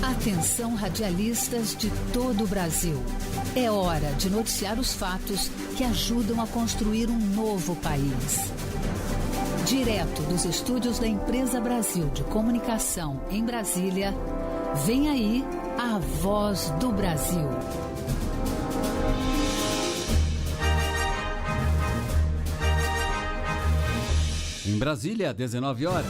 Atenção, radialistas de todo o Brasil. É hora de noticiar os fatos que ajudam a construir um novo país. Direto dos estúdios da Empresa Brasil de Comunicação em Brasília, vem aí a Voz do Brasil. Em Brasília, 19 horas.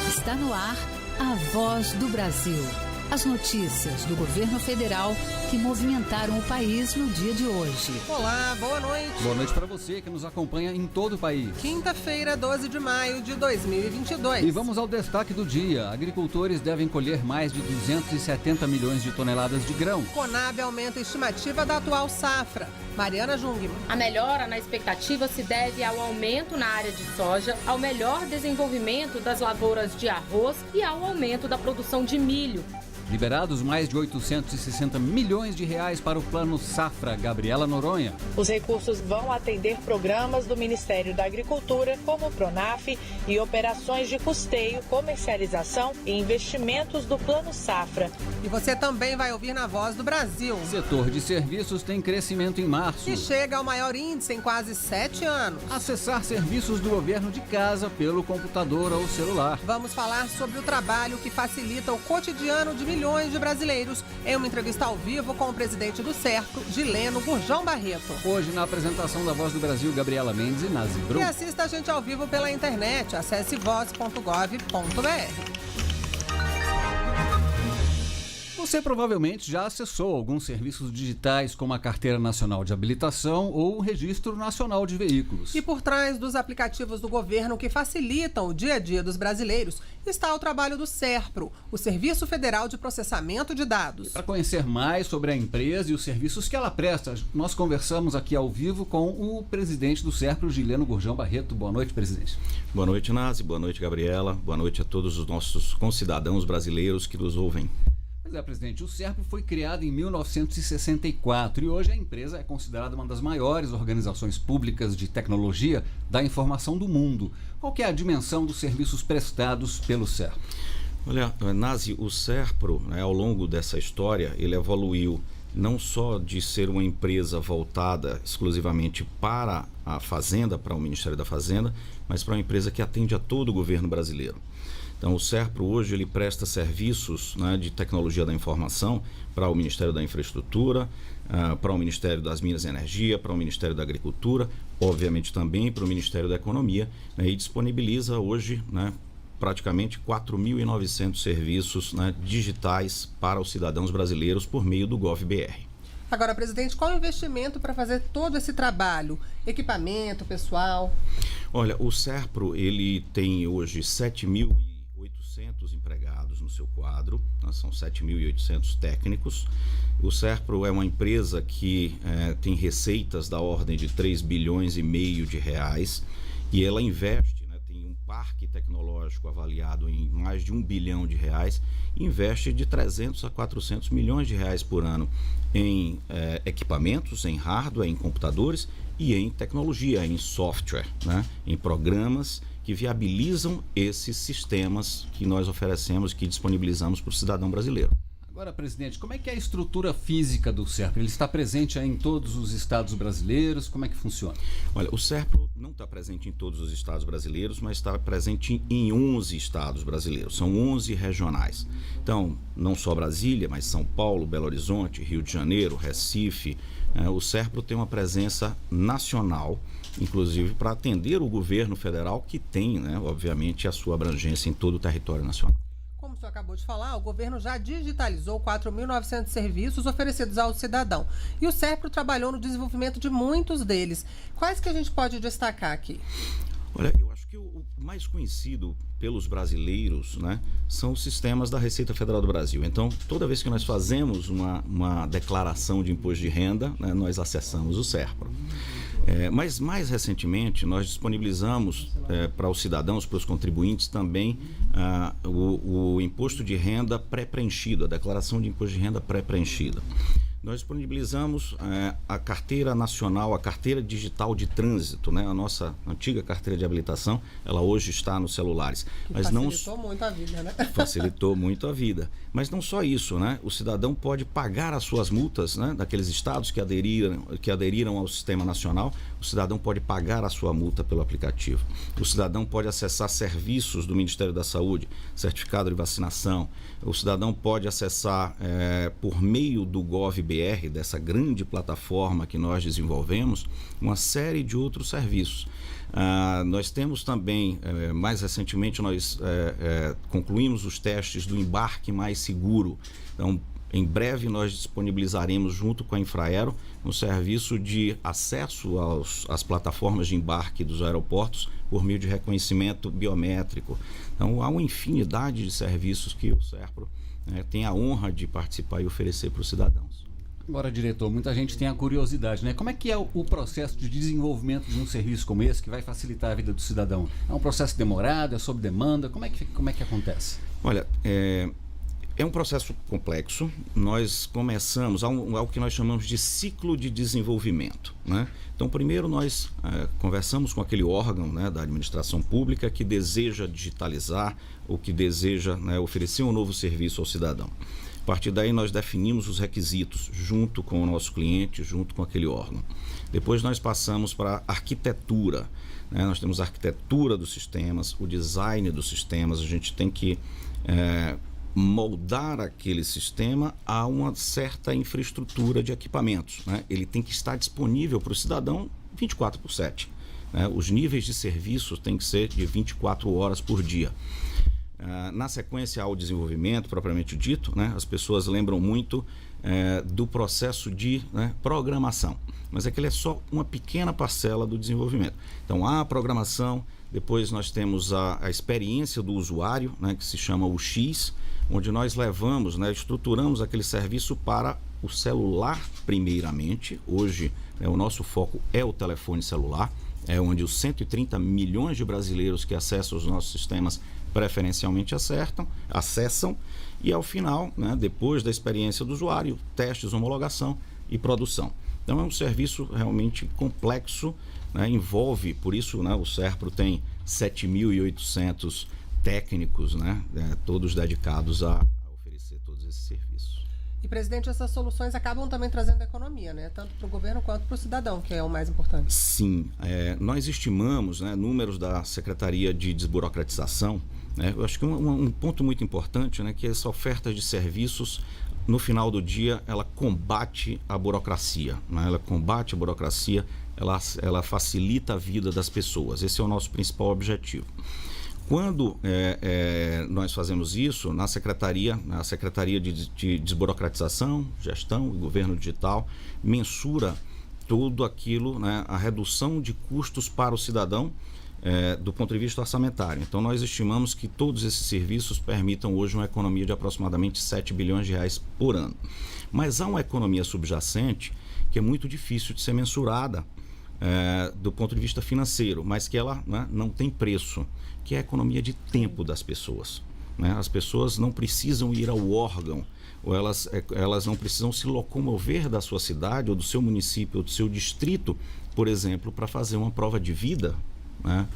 Está no ar a Voz do Brasil. As notícias do governo federal que movimentaram o país no dia de hoje. Olá, boa noite. Boa noite para você que nos acompanha em todo o país. Quinta-feira, 12 de maio de 2022. E vamos ao destaque do dia. Agricultores devem colher mais de 270 milhões de toneladas de grão. Conab aumenta a estimativa da atual safra. Mariana Jungmann. A melhora na expectativa se deve ao aumento na área de soja, ao melhor desenvolvimento das lavouras de arroz e ao aumento da produção de milho. Liberados mais de 860 milhões de reais para o Plano Safra. Gabriela Noronha. Os recursos vão atender programas do Ministério da Agricultura, como o Pronaf, e operações de custeio, comercialização e investimentos do Plano Safra. E você também vai ouvir na Voz do Brasil. Setor de serviços tem crescimento em março. E chega ao maior índice em quase 7 anos. Acessar serviços do governo de casa pelo computador ou celular. Vamos falar sobre o trabalho que facilita o cotidiano de milhões de brasileiros em uma entrevista ao vivo com o presidente do Serpro, Gileno Gurjão Barreto. Hoje, na apresentação da Voz do Brasil, Gabriela Mendes e Nazi Brum. E assista a gente ao vivo pela internet. Acesse voz.gov.br. Você provavelmente já acessou alguns serviços digitais como a Carteira Nacional de Habilitação ou o Registro Nacional de Veículos. E por trás dos aplicativos do governo que facilitam o dia a dia dos brasileiros está o trabalho do SERPRO, o Serviço Federal de Processamento de Dados. Para conhecer mais sobre a empresa e os serviços que ela presta, nós conversamos aqui ao vivo com o presidente do SERPRO, Gileno Gurjão Barreto. Boa noite, presidente. Boa noite, Nazi. Boa noite, Gabriela. Boa noite a todos os nossos concidadãos brasileiros que nos ouvem. Pois é, presidente, o SERPRO foi criado em 1964 e hoje a empresa é considerada uma das maiores organizações públicas de tecnologia da informação do mundo. Qual que é a dimensão dos serviços prestados pelo SERPRO? Olha, Nazi, o SERPRO, ao longo dessa história, ele evoluiu não só de ser uma empresa voltada exclusivamente para a Fazenda, para o Ministério da Fazenda, mas para uma empresa que atende a todo o governo brasileiro. Então, o SERPRO hoje ele presta serviços, de tecnologia da informação para o Ministério da Infraestrutura, para o Ministério das Minas e Energia, para o Ministério da Agricultura, obviamente também para o Ministério da Economia, e disponibiliza hoje praticamente 4.900 serviços digitais para os cidadãos brasileiros por meio do GovBR. Agora, presidente, qual o investimento para fazer todo esse trabalho? Equipamento, pessoal? Olha, o SERPRO ele tem hoje 7.800 empregados no seu quadro, são 7.800 técnicos. O SERPRO é uma empresa que tem receitas da ordem de 3 bilhões e meio de reais e ela investe, tem um parque tecnológico avaliado em mais de 1 bilhão de reais, investe de 300 a 400 milhões de reais por ano em equipamentos, em hardware, em computadores e em tecnologia, em software, em programas que viabilizam esses sistemas que nós oferecemos, que disponibilizamos para o cidadão brasileiro. Agora, presidente, como é que é a estrutura física do SERPRO? Ele está presente em todos os estados brasileiros? Como é que funciona? Olha, o SERPRO não está presente em todos os estados brasileiros, mas está presente em 11 estados brasileiros. São 11 regionais. Então, não só Brasília, mas São Paulo, Belo Horizonte, Rio de Janeiro, Recife. O SERPRO tem uma presença nacional, inclusive para atender o governo federal, que tem, obviamente, a sua abrangência em todo o território nacional. Como o senhor acabou de falar, o governo já digitalizou 4.900 serviços oferecidos ao cidadão. E o SERPRO trabalhou no desenvolvimento de muitos deles. Quais que a gente pode destacar aqui? Olha, eu acho que o mais conhecido pelos brasileiros, são os sistemas da Receita Federal do Brasil. Então, toda vez que nós fazemos uma declaração de imposto de renda, nós acessamos o SERPRO. Mas mais recentemente nós disponibilizamos para os cidadãos, para os contribuintes também o imposto de renda pré-preenchido, a declaração de imposto de renda pré-preenchida. Nós disponibilizamos a carteira nacional, a carteira digital de trânsito, né? A nossa antiga carteira de habilitação, ela hoje está nos celulares. Mas facilitou muito a vida, né? Facilitou muito a vida. Mas não só isso, né? O cidadão pode pagar as suas multas, né? Daqueles estados que aderiram ao sistema nacional, o cidadão pode pagar a sua multa pelo aplicativo. O cidadão pode acessar serviços do Ministério da Saúde, certificado de vacinação. O cidadão pode acessar por meio do GovBR, dessa grande plataforma que nós desenvolvemos, uma série de outros serviços. Nós temos também, mais recentemente, nós concluímos os testes do embarque mais seguro. Então, em breve nós disponibilizaremos junto com a Infraero um serviço de acesso às plataformas de embarque dos aeroportos por meio de reconhecimento biométrico. Então há uma infinidade de serviços que o SERPRO tem a honra de participar e oferecer para os cidadãos. Agora, diretor, muita gente tem a curiosidade, né? Como é que é o processo de desenvolvimento de um serviço como esse que vai facilitar a vida do cidadão? É um processo demorado, é sob demanda? Como é que acontece? Olha, é um processo complexo. Nós começamos algo que nós chamamos de ciclo de desenvolvimento, né? Então, primeiro nós conversamos com aquele órgão, né, da administração pública que deseja digitalizar ou que deseja, né, oferecer um novo serviço ao cidadão. A partir daí nós definimos os requisitos junto com o nosso cliente, junto com aquele órgão. Depois nós passamos para a arquitetura, né? Nós temos a arquitetura dos sistemas, o design dos sistemas. A gente tem que moldar aquele sistema a uma certa infraestrutura de equipamentos, né? Ele tem que estar disponível para o cidadão 24/7. Né? Os níveis de serviços têm que ser de 24 horas por dia. Na sequência ao desenvolvimento, propriamente dito, né? As pessoas lembram muito do processo de, né, programação, mas aquele é só uma pequena parcela do desenvolvimento. Então há a programação, depois nós temos a experiência do usuário, né, que se chama o X, onde nós levamos, né, estruturamos aquele serviço para o celular primeiramente. Hoje o nosso foco é o telefone celular, é onde os 130 milhões de brasileiros que acessam os nossos sistemas preferencialmente acessam, e ao final, né, depois da experiência do usuário, testes, homologação e produção. Então é um serviço realmente complexo, né, envolve, por isso, né, o SERPRO tem 7.800 técnicos, né, todos dedicados a oferecer todos esses serviços. E, presidente, essas soluções acabam também trazendo economia, né? Tanto para o governo quanto para o cidadão, que é o mais importante. Sim, nós estimamos, né, números da Secretaria de Desburocratização, né? Eu acho que um ponto muito importante, né, que essa oferta de serviços, no final do dia, ela combate a burocracia, né? Ela combate a burocracia, ela facilita a vida das pessoas. Esse é o nosso principal objetivo. Quando nós fazemos isso, na Secretaria de Desburocratização, Gestão e Governo Digital, mensura tudo aquilo, né, a redução de custos para o cidadão do ponto de vista orçamentário. Então, nós estimamos que todos esses serviços permitam hoje uma economia de aproximadamente 7 bilhões de reais por ano. Mas há uma economia subjacente que é muito difícil de ser mensurada do ponto de vista financeiro, mas que ela, né, não tem preço, que é a economia de tempo das pessoas, né? As pessoas não precisam ir ao órgão, ou elas não precisam se locomover da sua cidade, ou do seu município, ou do seu distrito, por exemplo, para fazer uma prova de vida, né?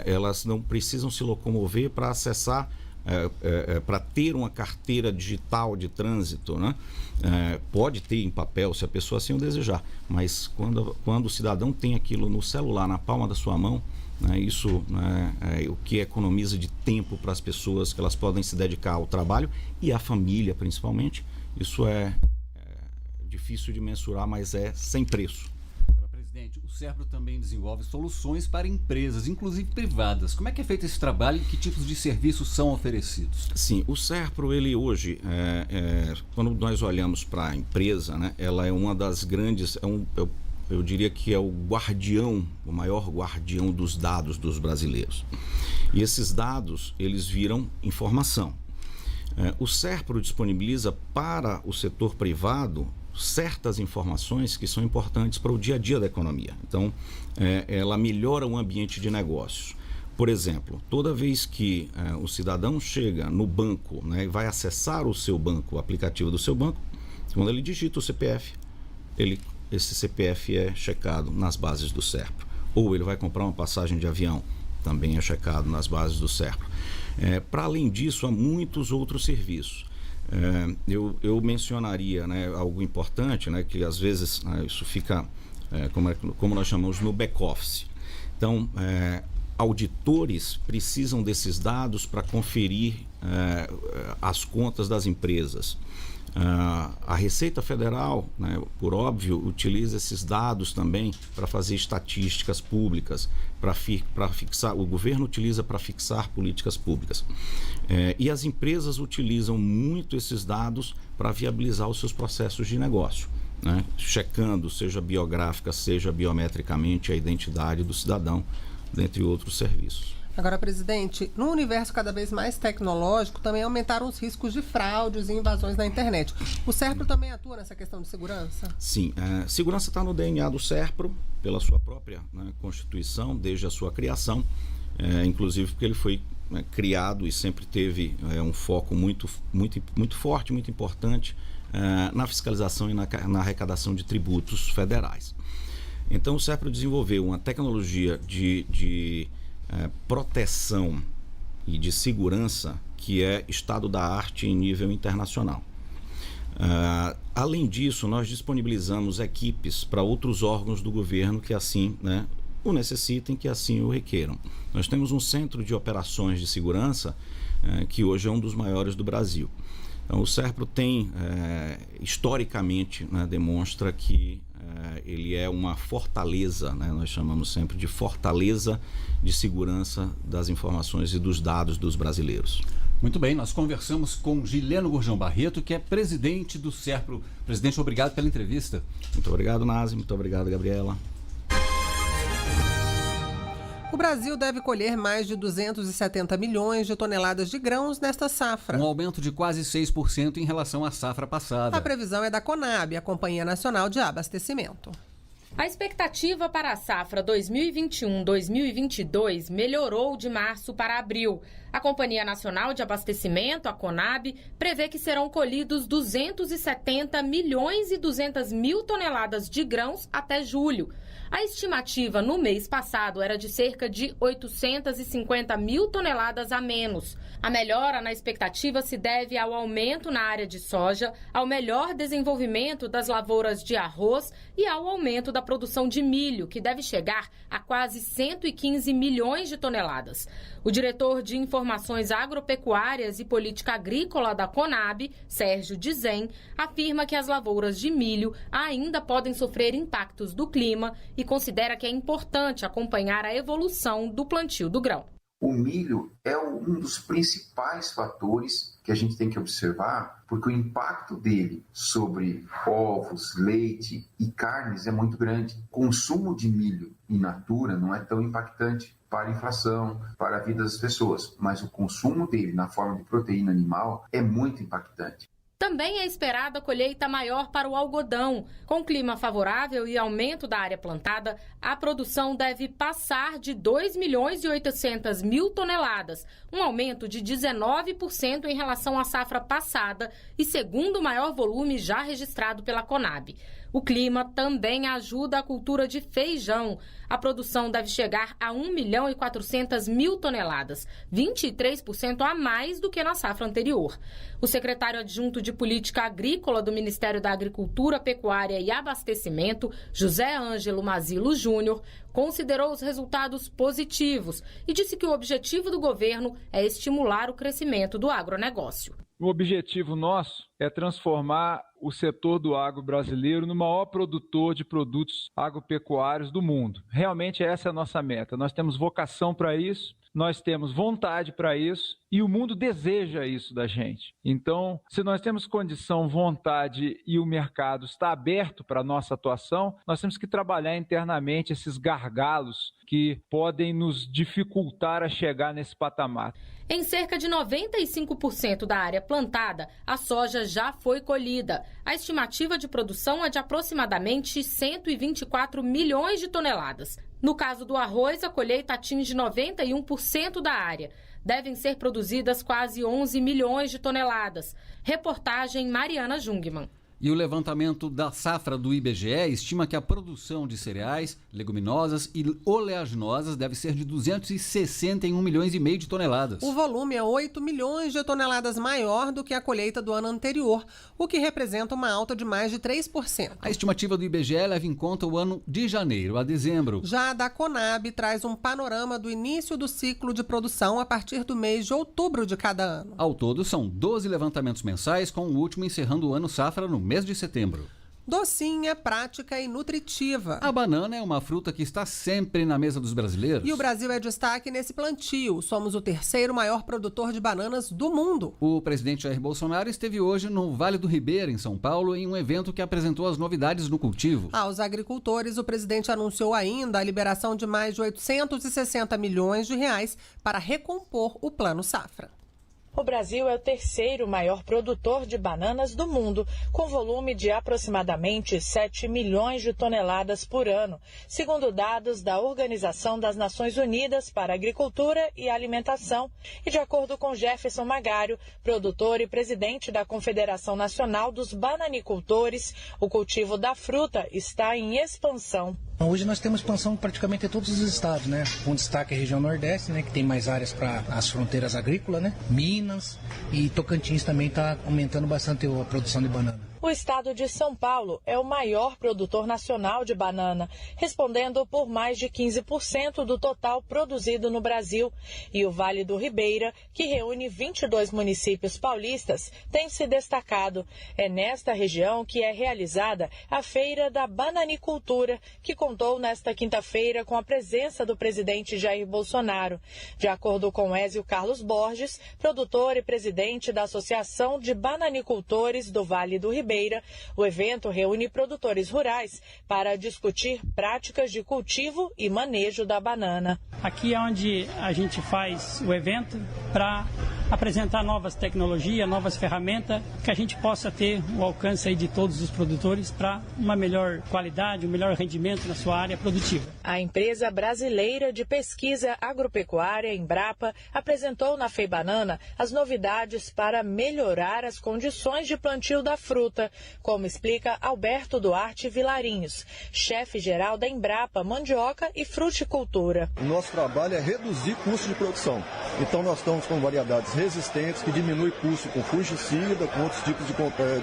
Elas não precisam se locomover para acessar, para ter uma carteira digital de trânsito, né? Pode ter em papel, se a pessoa assim o desejar, mas quando o cidadão tem aquilo no celular, na palma da sua mão, né, isso, né, o que economiza de tempo para as pessoas, que elas podem se dedicar ao trabalho e à família principalmente. Isso é difícil de mensurar, mas é sem preço. Presidente, o SERPRO também desenvolve soluções para empresas, inclusive privadas. Como é que é feito esse trabalho e que tipos de serviços são oferecidos? Sim, o SERPRO, ele hoje, quando nós olhamos para a empresa, né, ela é uma das grandes, eu diria que é o maior guardião dos dados dos brasileiros. E esses dados, eles viram informação. O SERPRO disponibiliza para o setor privado certas informações que são importantes para o dia a dia da economia. Então, ela melhora o ambiente de negócios. Por exemplo, toda vez que o cidadão chega no banco, né, e vai acessar o seu banco, o aplicativo do seu banco, Quando ele digita o CPF, esse CPF é checado nas bases do SERPRO. Ou ele vai comprar uma passagem de avião, também é checado nas bases do SERPRO. Para além disso, há muitos outros serviços. Eu mencionaria, né, algo importante, né, que às vezes isso fica, como nós chamamos, no back-office. Então, auditores precisam desses dados para conferir as contas das empresas. A Receita Federal, né, por óbvio, utiliza esses dados também para fazer estatísticas públicas, para fixar, o governo utiliza para fixar políticas públicas. E as empresas utilizam muito esses dados para viabilizar os seus processos de negócio, né, checando, seja biográfica, seja biometricamente, a identidade do cidadão, dentre outros serviços. Agora, presidente, no universo cada vez mais tecnológico, também aumentaram os riscos de fraudes e invasões na internet. O SERPRO também atua nessa questão de segurança? Sim, segurança está no DNA do SERPRO, pela sua própria, né, Constituição, desde a sua criação, inclusive porque ele foi criado e sempre teve um foco muito forte, muito importante na fiscalização e na arrecadação de tributos federais. Então, o SERPRO desenvolveu uma tecnologia de proteção e de segurança que é estado da arte em nível internacional. Além disso, nós disponibilizamos equipes para outros órgãos do governo que assim, né, o necessitem, que assim o requeiram. Nós temos um centro de operações de segurança que hoje é um dos maiores do Brasil. Então, o SERPRO tem, historicamente, né, demonstra que ele é uma fortaleza, né? Nós chamamos sempre de fortaleza de segurança das informações e dos dados dos brasileiros. Muito bem, nós conversamos com Gileno Gurjão Barreto, que é presidente do SERPRO. Presidente, obrigado pela entrevista. Muito obrigado, Nazi. Muito obrigado, Gabriela. O Brasil deve colher mais de 270 milhões de toneladas de grãos nesta safra. Um aumento de quase 6% em relação à safra passada. A previsão é da Conab, a Companhia Nacional de Abastecimento. A expectativa para a safra 2021-2022 melhorou de março para abril. A Companhia Nacional de Abastecimento, a Conab, prevê que serão colhidos 270 milhões e 200 mil toneladas de grãos até julho. A estimativa no mês passado era de cerca de 850 mil toneladas a menos. A melhora na expectativa se deve ao aumento na área de soja, ao melhor desenvolvimento das lavouras de arroz e ao aumento da produção de milho, que deve chegar a quase 115 milhões de toneladas. O diretor de Informações Agropecuárias e Política Agrícola da Conab, Sérgio Dizem, afirma que as lavouras de milho ainda podem sofrer impactos do clima e considera que é importante acompanhar a evolução do plantio do grão. O milho é um dos principais fatores que a gente tem que observar, porque o impacto dele sobre ovos, leite e carnes é muito grande. O consumo de milho in natura não é tão impactante para a inflação, para a vida das pessoas, mas o consumo dele na forma de proteína animal é muito impactante. Também é esperada colheita maior para o algodão. Com clima favorável e aumento da área plantada, a produção deve passar de 2 milhões e 800 mil toneladas, um aumento de 19% em relação à safra passada e segundo maior volume já registrado pela Conab. O clima também ajuda a cultura de feijão. A produção deve chegar a 1 milhão e 400 mil toneladas, 23% a mais do que na safra anterior. O secretário adjunto de Política Agrícola do Ministério da Agricultura, Pecuária e Abastecimento, José Ângelo Mazilo Júnior, considerou os resultados positivos e disse que o objetivo do governo é estimular o crescimento do agronegócio. O objetivo nosso é transformar o setor do agro brasileiro no maior produtor de produtos agropecuários do mundo. Realmente essa é a nossa meta. Nós temos vocação para isso, nós temos vontade para isso e o mundo deseja isso da gente. Então, se nós temos condição, vontade e o mercado está aberto para a nossa atuação, nós temos que trabalhar internamente esses gargalos que podem nos dificultar a chegar nesse patamar. Em cerca de 95% da área plantada, a soja já foi colhida. A estimativa de produção é de aproximadamente 124 milhões de toneladas. No caso do arroz, a colheita atinge 91% da área. Devem ser produzidas quase 11 milhões de toneladas. Reportagem Mariana Jungmann. E o levantamento da safra do IBGE estima que a produção de cereais, leguminosas e oleaginosas deve ser de 261 milhões e meio de toneladas. O volume é 8 milhões de toneladas maior do que a colheita do ano anterior, o que representa uma alta de mais de 3%. A estimativa do IBGE leva em conta o ano de janeiro a dezembro. Já a da Conab traz um panorama do início do ciclo de produção a partir do mês de outubro de cada ano. Ao todo, são 12 levantamentos mensais, com o último encerrando o ano safra no mês de setembro. Docinha, prática e nutritiva. A banana é uma fruta que está sempre na mesa dos brasileiros. E o Brasil é destaque nesse plantio. Somos o terceiro maior produtor de bananas do mundo. O presidente Jair Bolsonaro esteve hoje no Vale do Ribeira, em São Paulo, em um evento que apresentou as novidades no cultivo. Aos agricultores, o presidente anunciou ainda a liberação de mais de 860 milhões de reais para recompor o Plano Safra. O Brasil é o terceiro maior produtor de bananas do mundo, com volume de aproximadamente 7 milhões de toneladas por ano, segundo dados da Organização das Nações Unidas para a Agricultura e Alimentação. E de acordo com Jefferson Magário, produtor e presidente da Confederação Nacional dos Bananicultores, o cultivo da fruta está em expansão. Hoje nós temos expansão praticamente em todos os estados, né? Com destaque a região Nordeste, né? Que tem mais áreas para as fronteiras agrícolas, né? Minas e Tocantins também está aumentando bastante a produção de banana. O estado de São Paulo é o maior produtor nacional de banana, respondendo por mais de 15% do total produzido no Brasil. E o Vale do Ribeira, que reúne 22 municípios paulistas, tem se destacado. É nesta região que é realizada a Feira da Bananicultura, que contou nesta quinta-feira com a presença do presidente Jair Bolsonaro. De acordo com Ézio Carlos Borges, produtor e presidente da Associação de Bananicultores do Vale do Ribeira, o evento reúne produtores rurais para discutir práticas de cultivo e manejo da banana. Aqui é onde a gente faz o evento para apresentar novas tecnologias, novas ferramentas, que a gente possa ter o alcance aí de todos os produtores para uma melhor qualidade, um melhor rendimento na sua área produtiva. A empresa brasileira de pesquisa agropecuária, Embrapa, apresentou na FEBanana as novidades para melhorar as condições de plantio da fruta, como explica Alberto Duarte Vilarinhos, chefe-geral da Embrapa Mandioca e Fruticultura. O nosso trabalho é reduzir custo de produção. Então nós estamos com variedades resistentes que diminuem custo com fungicida, com outros tipos de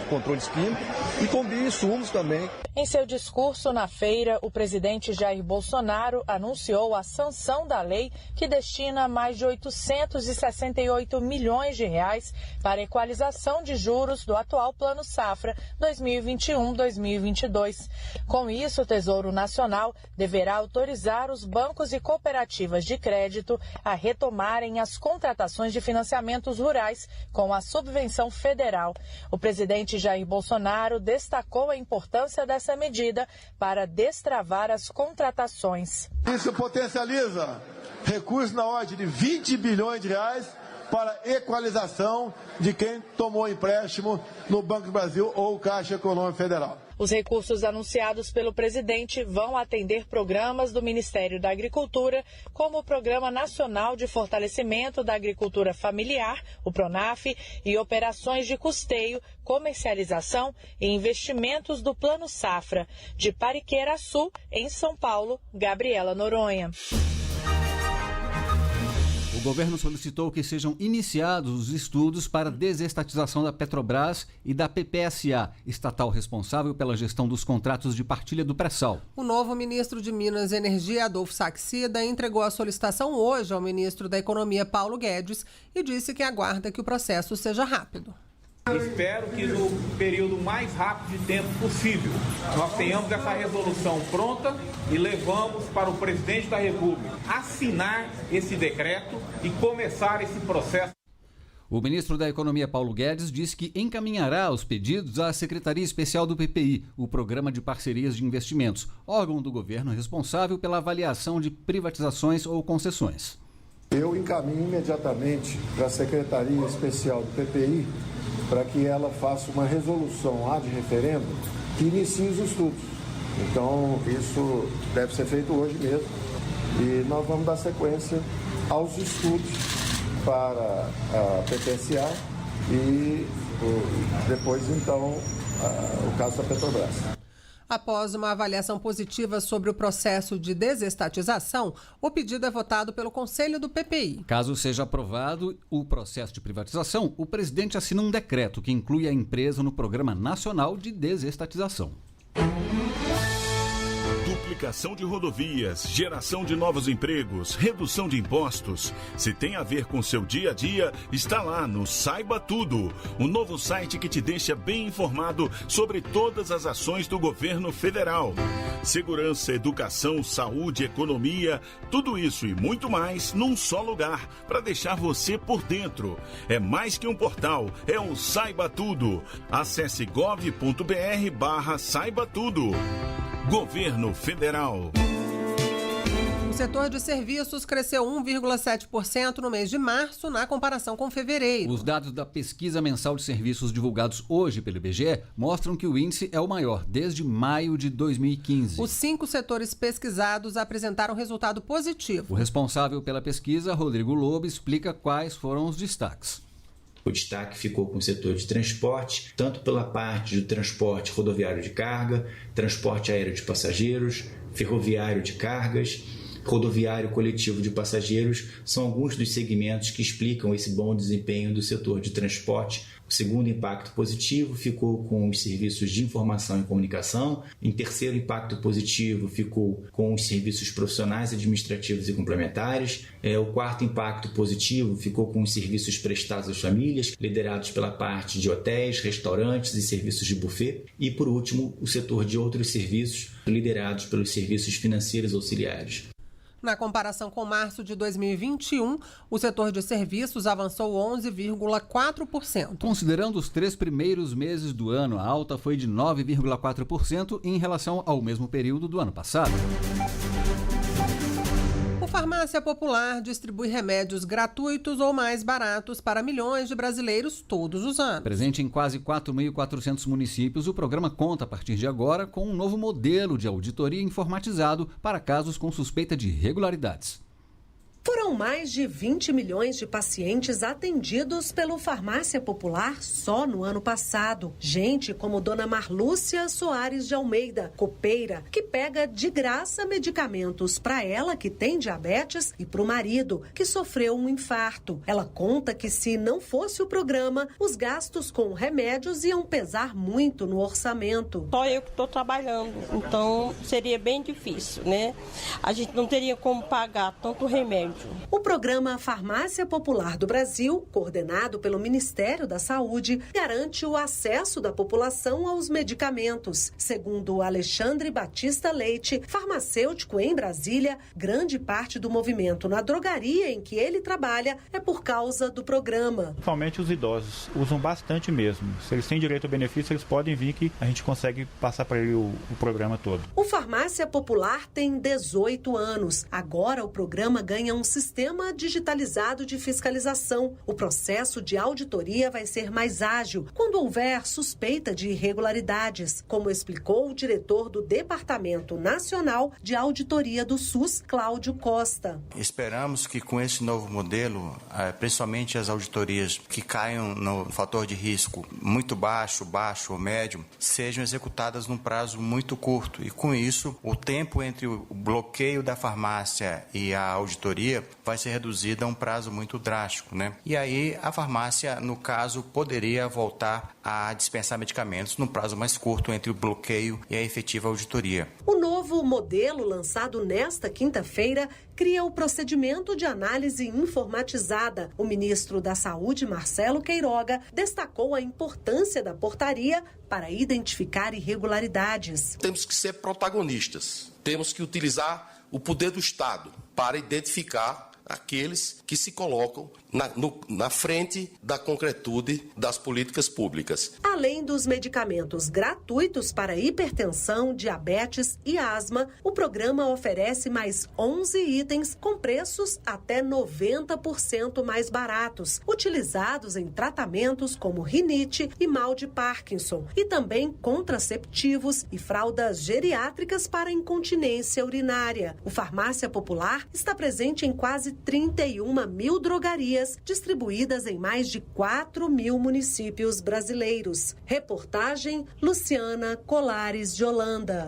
controles químicos e com bioinsumos também. Em seu discurso na feira, o presidente Jair Bolsonaro anunciou a sanção da lei que destina mais de 868 milhões de reais para a equalização de juros do atual Plano Safra 2021-2022. Com isso, o Tesouro Nacional deverá autorizar os bancos e cooperativas de crédito a retomarem as contratações de financiamentos rurais com a subvenção federal. O presidente Jair Bolsonaro destacou a importância dessa medida para destravar as contratações. Isso potencializa recursos na ordem de 20 bilhões de reais para equalização de quem tomou empréstimo no Banco do Brasil ou Caixa Econômica Federal. Os recursos anunciados pelo presidente vão atender programas do Ministério da Agricultura, como o Programa Nacional de Fortalecimento da Agricultura Familiar, o PRONAF, e operações de custeio, comercialização e investimentos do Plano Safra. De Pariquera-Sul, em São Paulo, Gabriela Noronha. O governo solicitou que sejam iniciados os estudos para a desestatização da Petrobras e da PPSA, estatal responsável pela gestão dos contratos de partilha do pré-sal. O novo ministro de Minas e Energia, Adolfo Saxida, entregou a solicitação hoje ao ministro da Economia, Paulo Guedes, e disse que aguarda que o processo seja rápido. Espero que no período mais rápido de tempo possível nós tenhamos essa resolução pronta e levamos para o presidente da República assinar esse decreto e começar esse processo. O ministro da Economia, Paulo Guedes, disse que encaminhará os pedidos à Secretaria Especial do PPI, o Programa de Parcerias de Investimentos, órgão do governo responsável pela avaliação de privatizações ou concessões. Eu encaminho imediatamente para a Secretaria Especial do PPI para que ela faça uma resolução lá de referendo que inicie os estudos. Então, isso deve ser feito hoje mesmo e nós vamos dar sequência aos estudos para a PPSA e depois, então, o caso da Petrobras. Após uma avaliação positiva sobre o processo de desestatização, o pedido é votado pelo Conselho do PPI. Caso seja aprovado o processo de privatização, o presidente assina um decreto que inclui a empresa no Programa Nacional de Desestatização. Duplicação de rodovias, geração de novos empregos, redução de impostos. Se tem a ver com seu dia a dia, está lá no Saiba Tudo, o novo site que te deixa bem informado sobre todas as ações do governo federal. Segurança, educação, saúde, economia, tudo isso e muito mais num só lugar, para deixar você por dentro. É mais que um portal, é um Saiba Tudo. Acesse gov.br/Saiba Tudo. Governo Federal. O setor de serviços cresceu 1,7% no mês de março, na comparação com fevereiro. Os dados da pesquisa mensal de serviços divulgados hoje pelo IBGE mostram que o índice é o maior desde maio de 2015. Os 5 setores pesquisados apresentaram resultado positivo. O responsável pela pesquisa, Rodrigo Lobo, explica quais foram os destaques. O destaque ficou com o setor de transporte, tanto pela parte do transporte rodoviário de carga, transporte aéreo de passageiros, ferroviário de cargas, rodoviário coletivo de passageiros, são alguns dos segmentos que explicam esse bom desempenho do setor de transporte. O segundo impacto positivo ficou com os serviços de informação e comunicação. Em terceiro impacto positivo ficou com os serviços profissionais, administrativos e complementares. O quarto impacto positivo ficou com os serviços prestados às famílias, liderados pela parte de hotéis, restaurantes e serviços de buffet. E, por último, o setor de outros serviços, liderados pelos serviços financeiros auxiliares. Na comparação com março de 2021, o setor de serviços avançou 11,4%. Considerando os 3 primeiros meses do ano, a alta foi de 9,4% em relação ao mesmo período do ano passado. O Farmácia Popular distribui remédios gratuitos ou mais baratos para milhões de brasileiros todos os anos. Presente em quase 4.400 municípios, o programa conta, a partir de agora, com um novo modelo de auditoria informatizado para casos com suspeita de irregularidades. Foram mais de 20 milhões de pacientes atendidos pelo Farmácia Popular só no ano passado. Gente como Dona Marlúcia Soares de Almeida, copeira, que pega de graça medicamentos para ela, que tem diabetes, e para o marido, que sofreu um infarto. Ela conta que se não fosse o programa, os gastos com remédios iam pesar muito no orçamento. Só eu que estou trabalhando, então seria bem difícil, né? A gente não teria como pagar tanto remédio. O programa Farmácia Popular do Brasil, coordenado pelo Ministério da Saúde, garante o acesso da população aos medicamentos. Segundo Alexandre Batista Leite, farmacêutico em Brasília, grande parte do movimento na drogaria em que ele trabalha é por causa do programa. Principalmente os idosos usam bastante mesmo. Se eles têm direito ao benefício, eles podem vir que a gente consegue passar para ele o programa todo. O Farmácia Popular tem 18 anos. Agora o programa ganha um sistema digitalizado de fiscalização. O processo de auditoria vai ser mais ágil quando houver suspeita de irregularidades, como explicou o diretor do Departamento Nacional de Auditoria do SUS, Cláudio Costa. Esperamos que com esse novo modelo, principalmente as auditorias que caiam no fator de risco muito baixo ou médio, sejam executadas num prazo muito curto. E com isso, o tempo entre o bloqueio da farmácia e a auditoria vai ser reduzida a um prazo muito drástico, né? E aí a farmácia, no caso, poderia voltar a dispensar medicamentos num prazo mais curto entre o bloqueio e a efetiva auditoria. O novo modelo lançado nesta quinta-feira cria o procedimento de análise informatizada. O ministro da Saúde, Marcelo Queiroga, destacou a importância da portaria para identificar irregularidades. Temos que ser protagonistas, temos que utilizar o poder do Estado para identificar aqueles que se colocam na frente da concretude das políticas públicas. Além dos medicamentos gratuitos para hipertensão, diabetes e asma, o programa oferece mais 11 itens com preços até 90% mais baratos, utilizados em tratamentos como rinite e mal de Parkinson, e também contraceptivos e fraldas geriátricas para incontinência urinária. O Farmácia Popular está presente em quase 31 mil drogarias secretarias distribuídas em mais de 4 mil municípios brasileiros. Reportagem Luciana Colares de Holanda.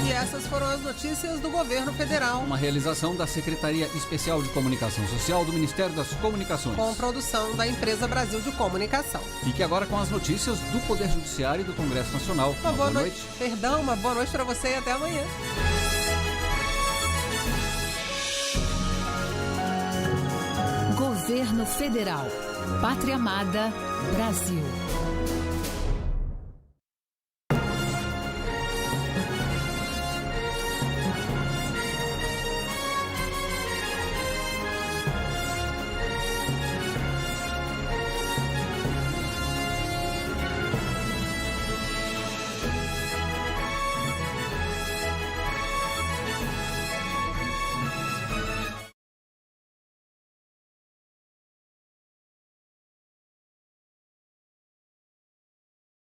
E essas foram as notícias do governo federal. Uma realização da Secretaria Especial de Comunicação Social do Ministério das Comunicações. Com produção da Empresa Brasil de Comunicação. Fique agora com as notícias do Poder Judiciário e do Congresso Nacional. Uma boa noite. Perdão, uma boa noite para você e até amanhã. Governo Federal. Pátria Amada, Brasil.